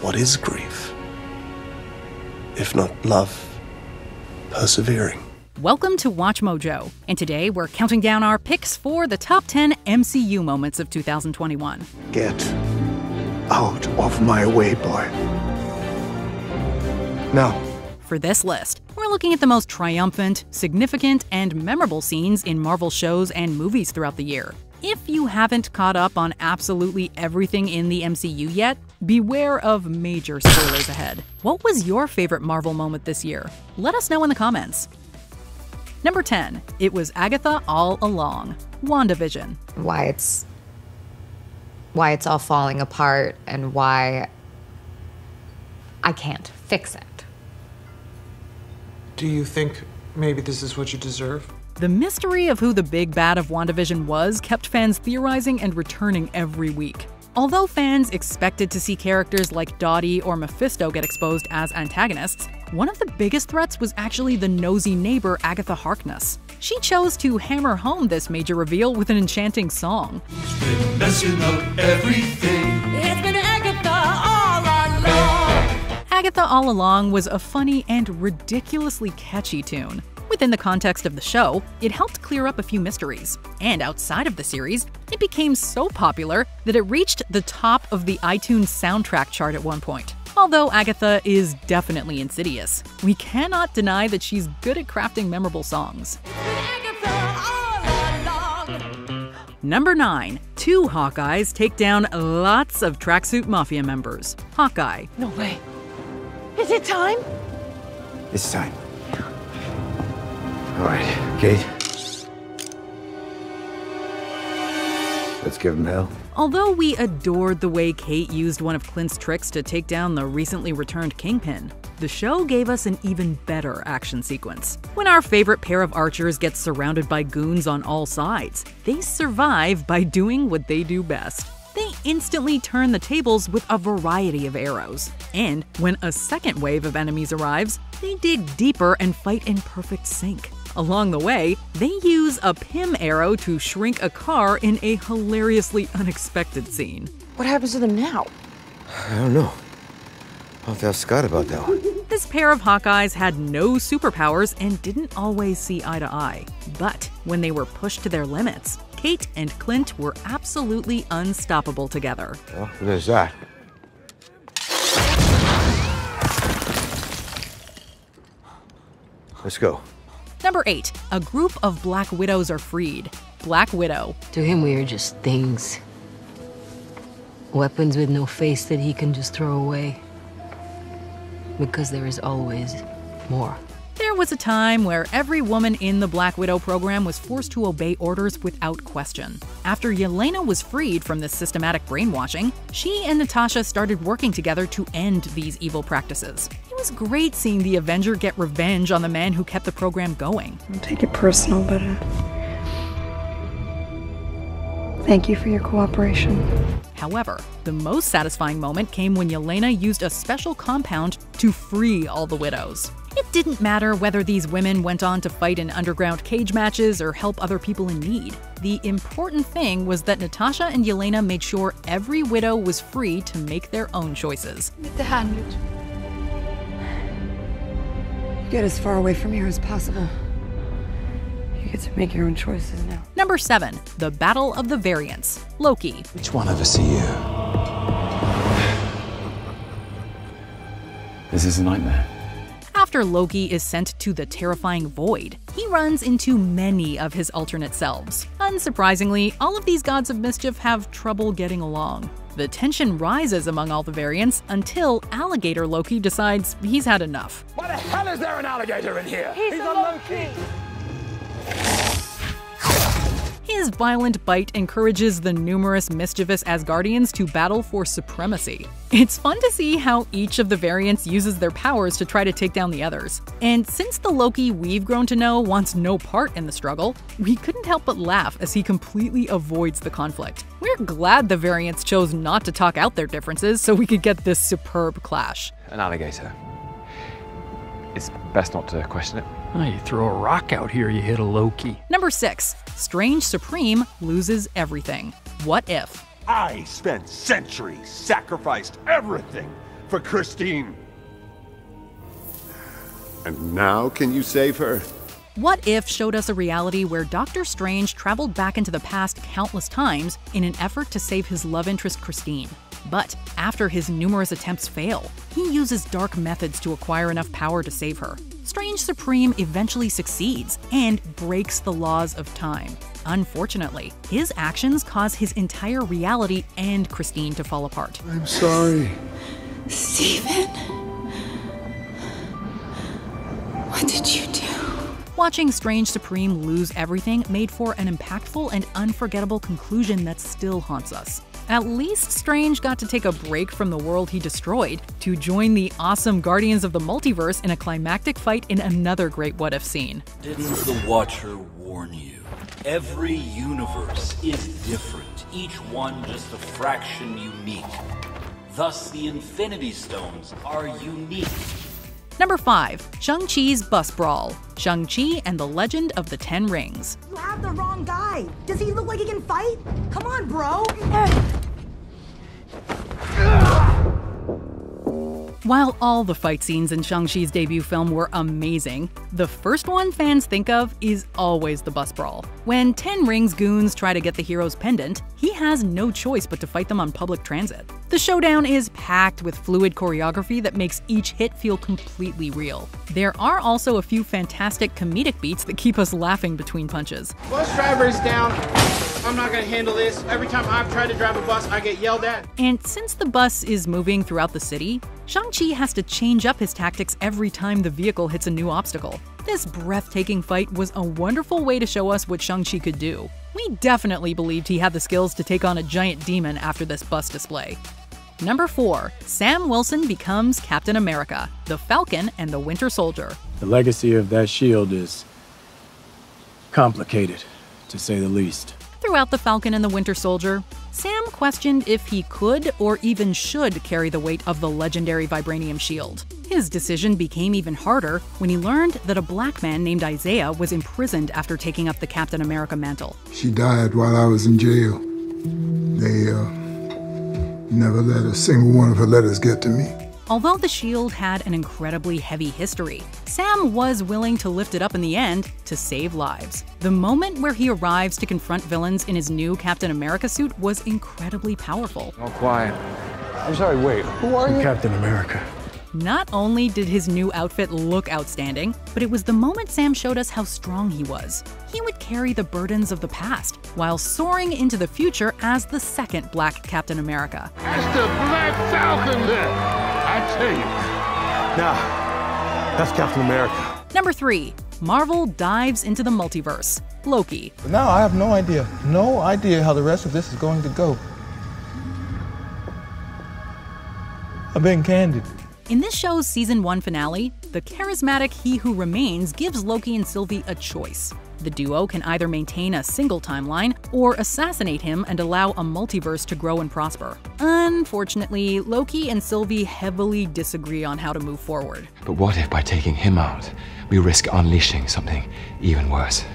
What is grief? If not love, persevering. Welcome to WatchMojo, and today we're counting down our picks for the top 10 MCU moments of 2021. Get out of my way, boy. Now. For this list, we're looking at the most triumphant, significant, and memorable scenes in Marvel shows and movies throughout the year. If you haven't caught up on absolutely everything in the MCU yet, beware of major spoilers ahead. What was your favorite Marvel moment this year? Let us know in the comments. Number 10. It was Agatha all along. WandaVision. Why it's all falling apart and why I can't fix it. Do you think maybe this is what you deserve? The mystery of who the big bad of WandaVision was kept fans theorizing and returning every week. Although fans expected to see characters like Dottie or Mephisto get exposed as antagonists, one of the biggest threats was actually the nosy neighbor Agatha Harkness. She chose to hammer home this major reveal with an enchanting song. Who's been messing up everything? It's been Agatha all along. Agatha All Along was a funny and ridiculously catchy tune. Within the context of the show, it helped clear up a few mysteries. And outside of the series, it became so popular that it reached the top of the iTunes soundtrack chart at one point. Although Agatha is definitely insidious, we cannot deny that she's good at crafting memorable songs. Number 9. Two Hawkeyes take down lots of tracksuit mafia members. Hawkeye. No way. Is it time? It's time. All right, Kate. Let's give him hell. Although we adored the way Kate used one of Clint's tricks to take down the recently returned Kingpin, the show gave us an even better action sequence. When our favorite pair of archers gets surrounded by goons on all sides, they survive by doing what they do best. They instantly turn the tables with a variety of arrows. And when a second wave of enemies arrives, they dig deeper and fight in perfect sync. Along the way, they use a Pym arrow to shrink a car in a hilariously unexpected scene. What happens to them now? I don't know. I'll have to ask Scott about that one. This pair of Hawkeyes had no superpowers and didn't always see eye to eye. But when they were pushed to their limits, Kate and Clint were absolutely unstoppable together. Well, there's that. Let's go. Number 8. A group of Black Widows are freed. Black Widow. To him, we are just things. Weapons with no face that he can just throw away. Because there is always more. There was a time where every woman in the Black Widow program was forced to obey orders without question. After Yelena was freed from this systematic brainwashing, she and Natasha started working together to end these evil practices. It was great seeing the Avenger get revenge on the man who kept the program going. Don't take it personal, but thank you for your cooperation. However, the most satisfying moment came when Yelena used a special compound to free all the widows. It didn't matter whether these women went on to fight in underground cage matches or help other people in need. The important thing was that Natasha and Yelena made sure every widow was free to make their own choices. With the hand. Get as far away from here as possible. You get to make your own choices now. Number 7. The Battle of the Variants. Loki. Which one of us are you? This is a nightmare. After Loki is sent to the terrifying Void, he runs into many of his alternate selves. Unsurprisingly, all of these gods of mischief have trouble getting along. The tension rises among all the variants until Alligator Loki decides he's had enough. Why the hell is there an alligator in here? He's a Loki! His violent bite encourages the numerous mischievous Asgardians to battle for supremacy. It's fun to see how each of the variants uses their powers to try to take down the others. And since the Loki we've grown to know wants no part in the struggle, we couldn't help but laugh as he completely avoids the conflict. We're glad the variants chose not to talk out their differences so we could get this superb clash. An alligator. It's best not to question it. Oh, you throw a rock out here, you hit a Loki. Number 6. Strange Supreme loses everything. What if? I spent centuries, sacrificed everything, for Christine. And now can you save her? What If showed us a reality where Doctor Strange traveled back into the past countless times in an effort to save his love interest Christine. But after his numerous attempts fail, he uses dark methods to acquire enough power to save her. Strange Supreme eventually succeeds and breaks the laws of time. Unfortunately, his actions cause his entire reality and Christine to fall apart. I'm sorry. Steven? What did you do? Watching Strange Supreme lose everything made for an impactful and unforgettable conclusion that still haunts us. At least Strange got to take a break from the world he destroyed to join the awesome Guardians of the Multiverse in a climactic fight in another great what-if scene. Didn't the Watcher warn you? Every universe is different, each one just a fraction unique. Thus, the Infinity Stones are unique. Number 5. Shang-Chi's Bus Brawl. Shang-Chi and the Legend of the Ten Rings. You have the wrong guy. Does he look like he can fight? Come on, bro. While all the fight scenes in Shang-Chi's debut film were amazing, the first one fans think of is always the bus brawl. When Ten Rings goons try to get the hero's pendant, he has no choice but to fight them on public transit. The showdown is packed with fluid choreography that makes each hit feel completely real. There are also a few fantastic comedic beats that keep us laughing between punches. Bus driver is down. I'm not gonna handle this. Every time I've tried to drive a bus, I get yelled at. And since the bus is moving throughout the city, Shang-Chi has to change up his tactics every time the vehicle hits a new obstacle. This breathtaking fight was a wonderful way to show us what Shang-Chi could do. We definitely believed he had the skills to take on a giant demon after this bus display. Number 4. Sam Wilson becomes Captain America, the Falcon and the Winter Soldier. The legacy of that shield is complicated, to say the least. Throughout The Falcon and the Winter Soldier, Sam questioned if he could or even should carry the weight of the legendary vibranium shield. His decision became even harder when he learned that a black man named Isaiah was imprisoned after taking up the Captain America mantle. She died while I was in jail. They never let a single one of her letters get to me. Although the shield had an incredibly heavy history, Sam was willing to lift it up in the end to save lives. The moment where he arrives to confront villains in his new Captain America suit was incredibly powerful. All quiet. I'm sorry, wait, who are you? Captain America. Not only did his new outfit look outstanding, but it was the moment Sam showed us how strong he was. He would carry the burdens of the past, while soaring into the future as the second Black Captain America. That's the Black Falcon there, I tell you. Nah, that's Captain America. Number 3. Marvel dives into the multiverse. Loki. Now I have no idea how the rest of this is going to go. I'm being candid. In this show's Season 1 finale, the charismatic He Who Remains gives Loki and Sylvie a choice. The duo can either maintain a single timeline or assassinate him and allow a multiverse to grow and prosper. Unfortunately, Loki and Sylvie heavily disagree on how to move forward. But what if by taking him out, we risk unleashing something even worse?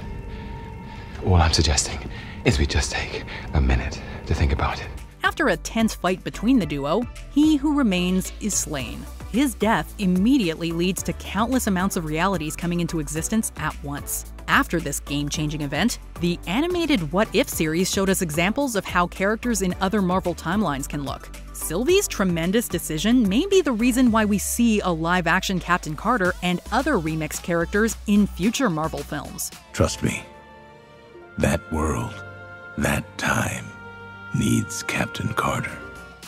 All I'm suggesting is we just take a minute to think about it. After a tense fight between the duo, He Who Remains is slain. His death immediately leads to countless amounts of realities coming into existence at once. After this game-changing event, the animated What If series showed us examples of how characters in other Marvel timelines can look. Sylvie's tremendous decision may be the reason why we see a live-action Captain Carter and other remixed characters in future Marvel films. Trust me, that world, that time, needs Captain Carter.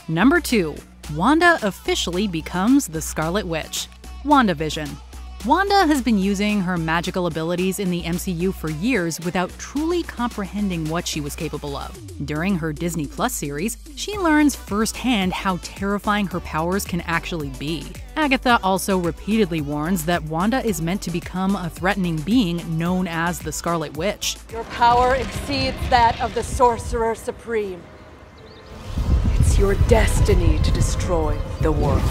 Number 2. Wanda officially becomes the Scarlet Witch. WandaVision. Wanda has been using her magical abilities in the MCU for years without truly comprehending what she was capable of. During her Disney Plus series, she learns firsthand how terrifying her powers can actually be. Agatha also repeatedly warns that Wanda is meant to become a threatening being known as the Scarlet Witch. Your power exceeds that of the Sorcerer Supreme. It's your destiny to destroy the world.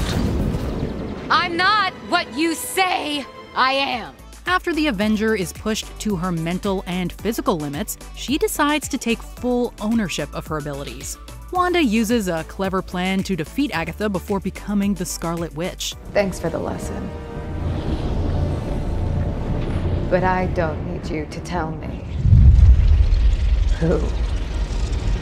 I'm not what you say I am. After the Avenger is pushed to her mental and physical limits, she decides to take full ownership of her abilities. Wanda uses a clever plan to defeat Agatha before becoming the Scarlet Witch. Thanks for the lesson. But I don't need you to tell me who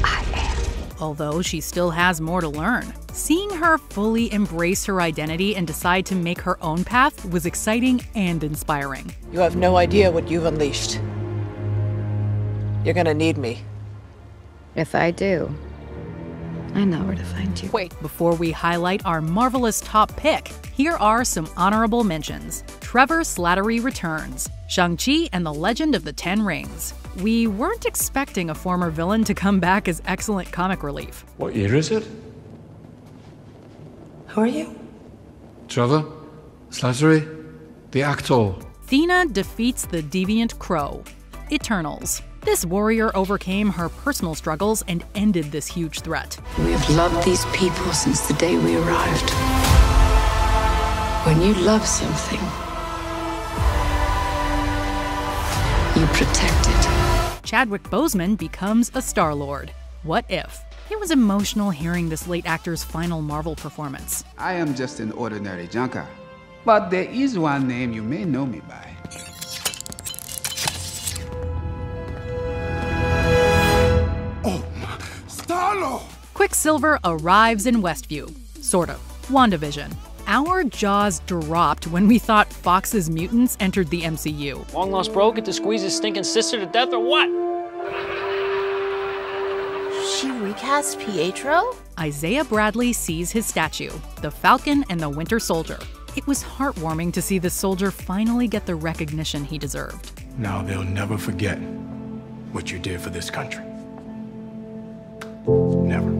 I am. Although she still has more to learn. Seeing her fully embrace her identity and decide to make her own path was exciting and inspiring. You have no idea what you've unleashed. You're gonna need me. If I do, I know where to find you. Wait, before we highlight our marvelous top pick, here are some honorable mentions. Trevor Slattery returns. Shang-Chi and the Legend of the Ten Rings. We weren't expecting a former villain to come back as excellent comic relief. What year is it? Who are you? Trevor Slattery, the actor. Thena defeats the deviant Crow. Eternals. This warrior overcame her personal struggles and ended this huge threat. We have loved these people since the day we arrived. When you love something, you protect it. Chadwick Boseman becomes a Star-Lord. What if? It was emotional hearing this late actor's final Marvel performance. I am just an ordinary junker, but there is one name you may know me by. Quicksilver arrives in Westview. Sort of. WandaVision. Our jaws dropped when we thought Fox's mutants entered the MCU. Long lost bro get to squeeze his stinking sister to death or what? She recast Pietro? Isaiah Bradley sees his statue, the Falcon and the Winter Soldier. It was heartwarming to see the soldier finally get the recognition he deserved. Now they'll never forget what you did for this country. Never.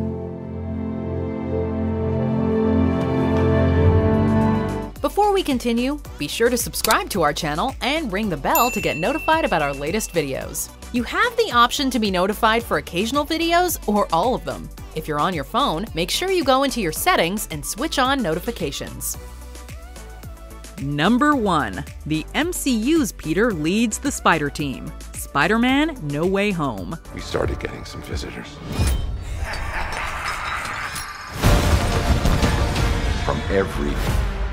Before we continue, be sure to subscribe to our channel and ring the bell to get notified about our latest videos. You have the option to be notified for occasional videos or all of them. If you're on your phone, make sure you go into your settings and switch on notifications. Number 1. The MCU's Peter leads the Spider Team. Spider-Man: No Way Home. We started getting some visitors. From every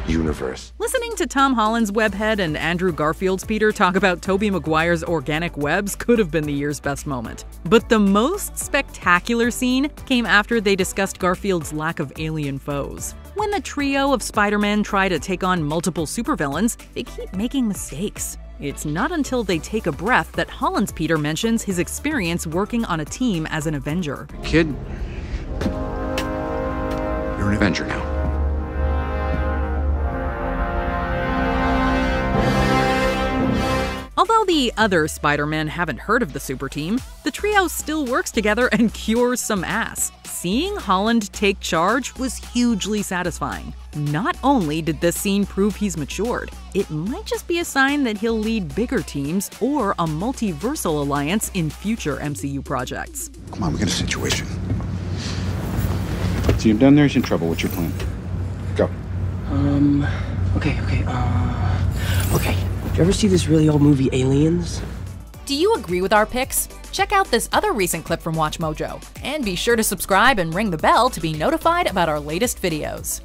universe. Listening to Tom Holland's webhead and Andrew Garfield's Peter talk about Tobey Maguire's organic webs could have been the year's best moment. But the most spectacular scene came after they discussed Garfield's lack of alien foes. When the trio of Spider-Men try to take on multiple supervillains, they keep making mistakes. It's not until they take a breath that Holland's Peter mentions his experience working on a team as an Avenger. Kid, you're an Avenger now. Although the other Spider-Men haven't heard of the super team, the trio still works together and cures some ass. Seeing Holland take charge was hugely satisfying. Not only did this scene prove he's matured, it might just be a sign that he'll lead bigger teams or a multiversal alliance in future MCU projects. Come on, we got a situation. So you've done there's in trouble. What's your plan? Go. Okay. Did you ever see this really old movie, Aliens? Do you agree with our picks? Check out this other recent clip from WatchMojo, and be sure to subscribe and ring the bell to be notified about our latest videos.